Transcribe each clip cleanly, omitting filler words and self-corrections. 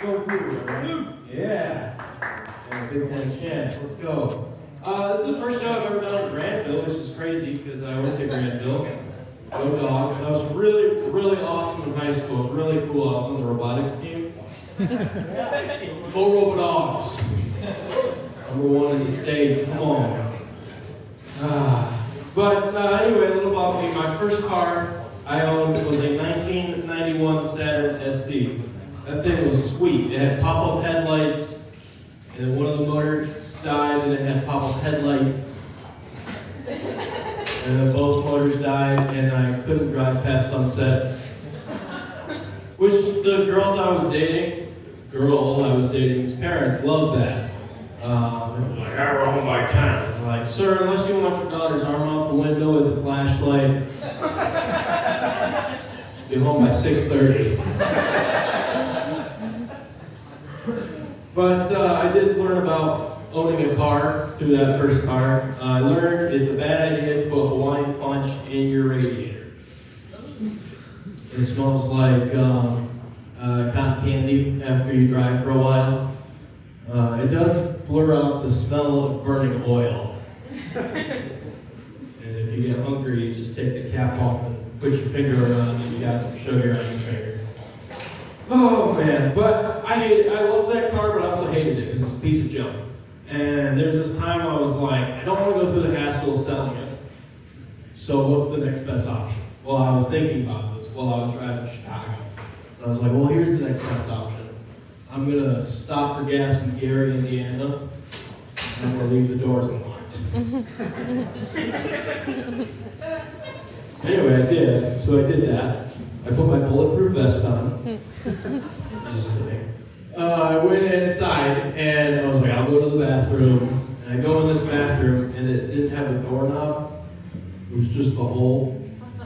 so cool, right? Yeah. And Big Ten champs. Let's go. This is the first show I've ever done in Granville, which is crazy because I went to Granville. Go Dogs. I was really, really awesome in high school. It was really cool. I was on the robotics team. Go Robo Dogs. Number one in the state. Come on. But anyway, a little about me. My first car I owned was a 1991 Saturn SC. That thing was sweet. It had pop-up headlights, and one of the motors died, and it had pop-up headlight. And then both motors died, and I couldn't drive past sunset. Which the girls I was dating's parents loved that. Like, I were home by 10. I was like, sir, unless you want your daughter's arm out the window with a flashlight, be home by 6:30. But I did learn about owning a car through that first car. I learned it's a bad idea to put Hawaiian Punch in your radiator. It smells like cotton candy after you drive for a while. It does blur out the smell of burning oil. And if you get hungry, you just take the cap off and put your finger around and you got some sugar on your finger. Oh man, but I love that car, but I also hated it because it was a piece of junk. And there's this time I was like, I don't want to go through the hassle of selling it. So what's the next best option? Well, I was thinking about this while I was driving to Chicago. I was like, well, here's the next best option. I'm going to stop for gas in Gary, Indiana, and I'm going to leave the doors unlocked. Anyway, I did. So I did that. I put my bulletproof vest on. Just kidding. I went inside, and I was like, I'll go to the bathroom. And I go in this bathroom, and it didn't have a doorknob. It was just the hole.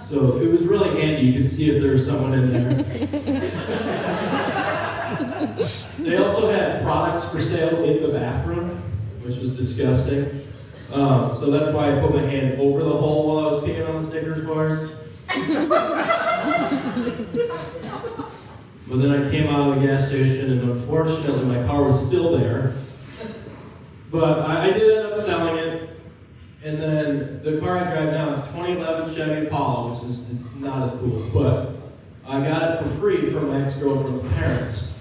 So it was really handy. You could see if there was someone in there. They also had products for sale in the bathroom, which was disgusting. So that's why I put my hand over the hole while I was peeing on the Snickers bars. But then I came out of the gas station, and unfortunately my car was still there. But I did end up selling it. And then the car I drive now is a 2011 Chevy Impala, which is not as cool. But I got it for free from my ex-girlfriend's parents.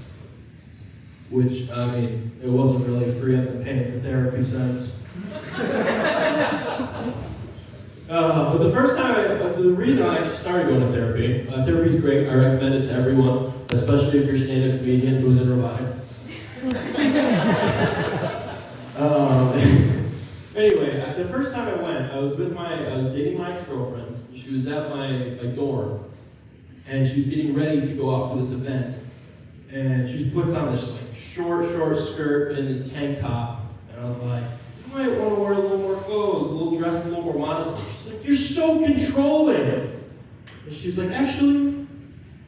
Which, I mean, it wasn't really free. I've been paying for therapy since. But the first time, the reason I actually started going to therapy, therapy is great. I recommend it to everyone, especially if you're a stand-up comedian who's in robotics. Anyway, the first time I went, I was dating my ex-girlfriend. She was at my dorm, and she was getting ready to go out for this event. And she puts on this like short skirt and this tank top, and I was like, you might want to wear a little more clothes, a little dress, a little more modest. She's like, you're so controlling. And she's like, actually,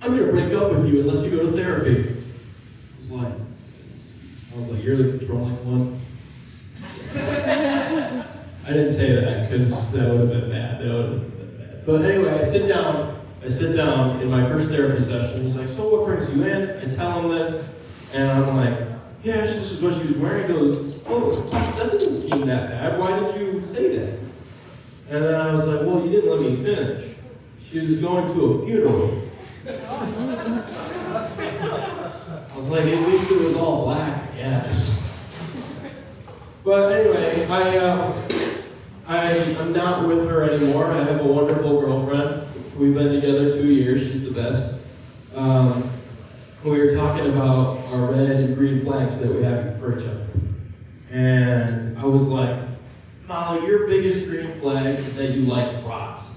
I'm gonna break up with you unless you go to therapy. I was like, you're the controlling one. I didn't say that because that would have been bad. But anyway, I sit down in my first therapy session. He's like, so what brings you in? I tell him this. And I'm like, yeah, this is what she was wearing. He goes, oh, that doesn't seem that bad. Why did you say that? And then I was like, well, you didn't let me finish. She was going to a funeral. I was like, at least it was all black, I guess. But anyway, I'm not with her anymore. I have a wonderful girlfriend. We've been together 2 years. She's the best. We were talking about our red and green flags that we have for each other. And I was like, Molly, your biggest green flag is that you like brats.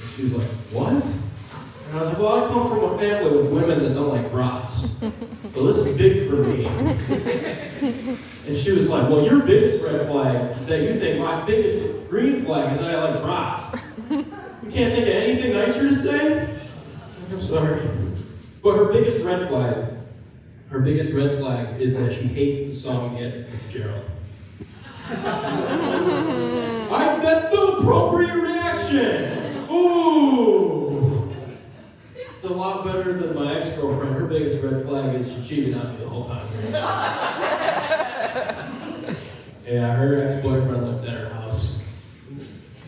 And she was like, what? And I was like, well, I come from a family with women that don't like brats. So this is big for me. And she was like, well, your biggest red flag is that you think my biggest green flag is that I like brats. You can't think of anything nicer to say? I'm sorry. But her biggest red flag is that she hates the song Ed Fitzgerald. That's the appropriate reaction. Ooh. It's a lot better than my ex-girlfriend. Her biggest red flag is she cheated on me the whole time. Yeah, her ex-boyfriend lived at her house.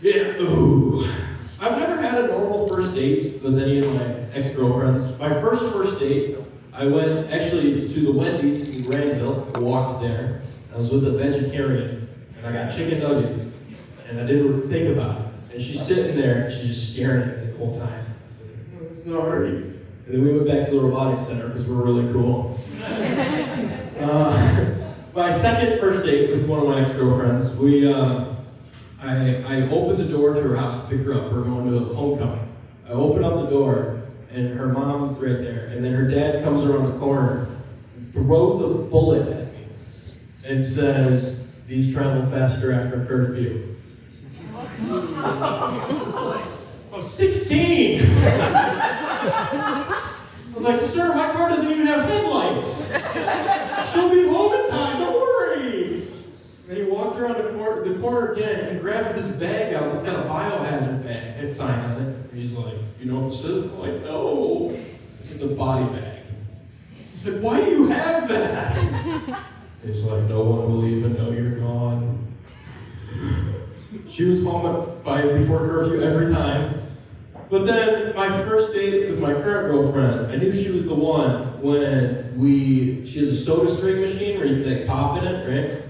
Yeah, ooh. I've never had a normal first date with any of my ex-girlfriends. My first date, I went actually to the Wendy's in Granville. I walked there. I was with a vegetarian, and I got chicken nuggets, and I didn't think about it. And she's sitting there, and she's just staring at me the whole time. I'm sorry. And then we went back to the robotics center because we're really cool. My second first date with one of my ex-girlfriends, I opened the door to her house to pick her up. We're going to homecoming. I open up the door, and her mom's right there. And then her dad comes around the corner, throws a bullet at me, and says, "These travel faster after curfew." I was 16! I was like, "Sir, my car doesn't even have headlights. She'll be home in time, don't worry." And he walked around the corner again and grabs this bag out. It's got a biohazard sign on it. And he's like, "You know what this is?" I'm like, "No." It's a body bag. He's like, "Why do you have that?" He's like, "No one will even know you're gone." She was home before curfew every time. But then my first date with my current girlfriend, I knew she was the one when she has a soda stream machine where you can like pop in it, right?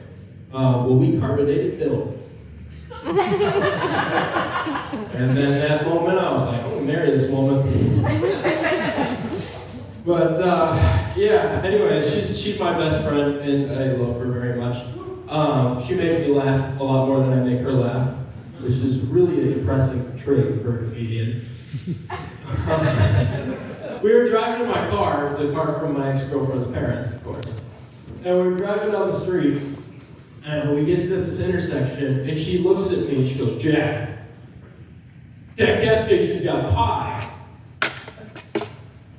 We carbonated milk. And then that moment I was like, I'm gonna marry this woman. But yeah, anyway, she's my best friend and I love her very much. She makes me laugh a lot more than I make her laugh, which is really a depressing trait for a comedian. We were driving in my car, the car from my ex-girlfriend's parents, of course. And we were driving down the street, and we get to this intersection, and she looks at me and she goes, "Jack, that gas station's got pie."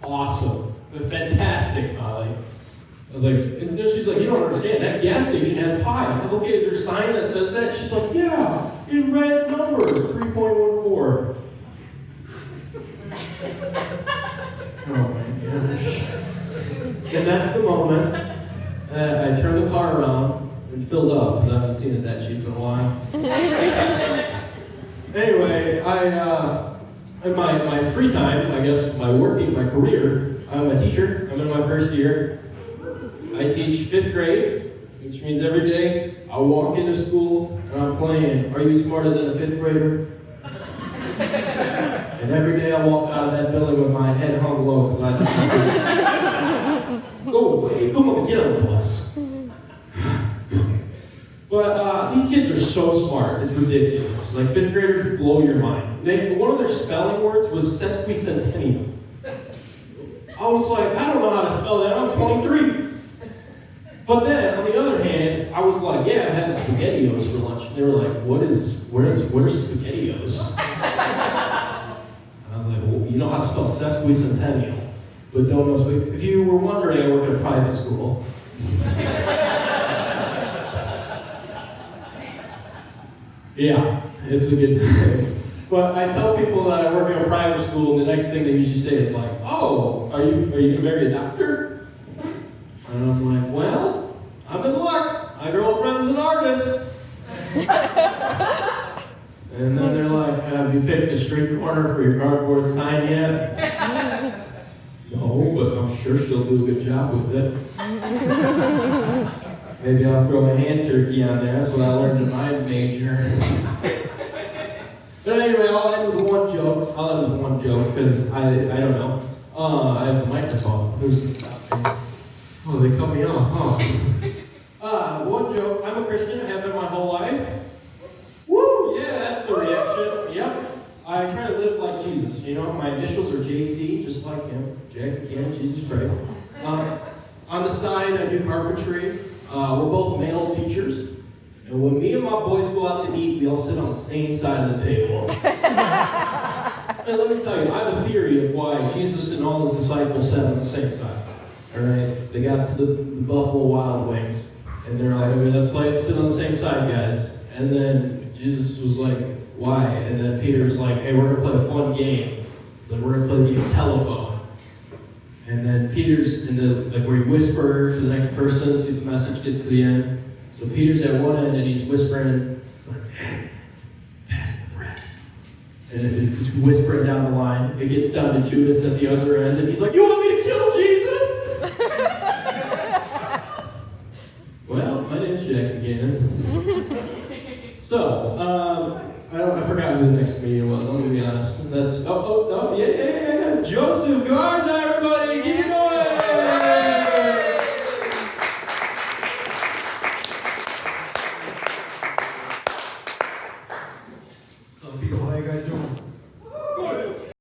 Awesome. Fantastic, Molly. I was like, and she's like, "You don't understand, that gas station has pie." I'm like, "Okay, is there a sign that says that?" She's like, "Yeah, in red numbers, 3.14. Oh my gosh. And that's the moment I turned the car around and filled up, because I haven't seen it that cheap in a while. Anyway, in my free time, I guess my career, I'm a teacher. I'm in my first year. I teach 5th grade, which means every day I walk into school and I'm playing, "Are you smarter than a 5th grader?" And every day I walk out of that building with my head hung low because I go away, come on, get on the bus. But these kids are so smart, it's ridiculous. Like 5th graders blow your mind. One of their spelling words was sesquicentennial. I was like, I don't know how to spell that, I'm 23. But then, on the other hand, I was like, yeah, I'm having SpaghettiOs for lunch. And they were like, what are SpaghettiOs? And I was like, well, you know how to spell sesquicentennial, but don't know. If you were wondering, I work at a private school. Yeah, it's a good time. But I tell people that I work in a private school, and the next thing they usually say is like, "Oh, are you gonna marry a doctor?" And I'm like, "Well, I'm in luck. My girlfriend's an artist." And then they're like, "Have you picked a street corner for your cardboard sign yet?" No, but I'm sure she'll do a good job with it. Maybe I'll throw a hand turkey on there. That's what I learned in my major. But anyway, I'll end with one joke because I don't know. I have a microphone. Oh, they cut me off, huh? One joke. I'm a Christian. I have been my whole life. Woo! Yeah, that's the reaction. Yep. I try to live like Jesus. You know, my initials are JC, just like him. Jack, Cuncannan, Jesus Christ. On the side, I do carpentry. We're both male teachers. And when me and my boys go out to eat, we all sit on the same side of the table. And let me tell you, I have a theory of why Jesus and all his disciples sat on the same side. Alright? They got to the Buffalo Wild Wings, and they're like, "Okay, let's sit on the same side, guys." And then Jesus was like, "Why?" And then Peter was like, "Hey, we're going to play a fun game. Then we're going to play the game telephone." And Peter's in the, like where he whispers to the next person, see if the message gets to the end. So Peter's at one end and he's whispering, like, hey, pass the bread. And it's whispering down the line. It gets down to Judas at the other end and he's like, you want me to kill Jesus? Well, my name's Jack again. So, I forgot who the next comedian was. I'm going to be honest. That's, yeah. Joseph Garza, everybody. Give him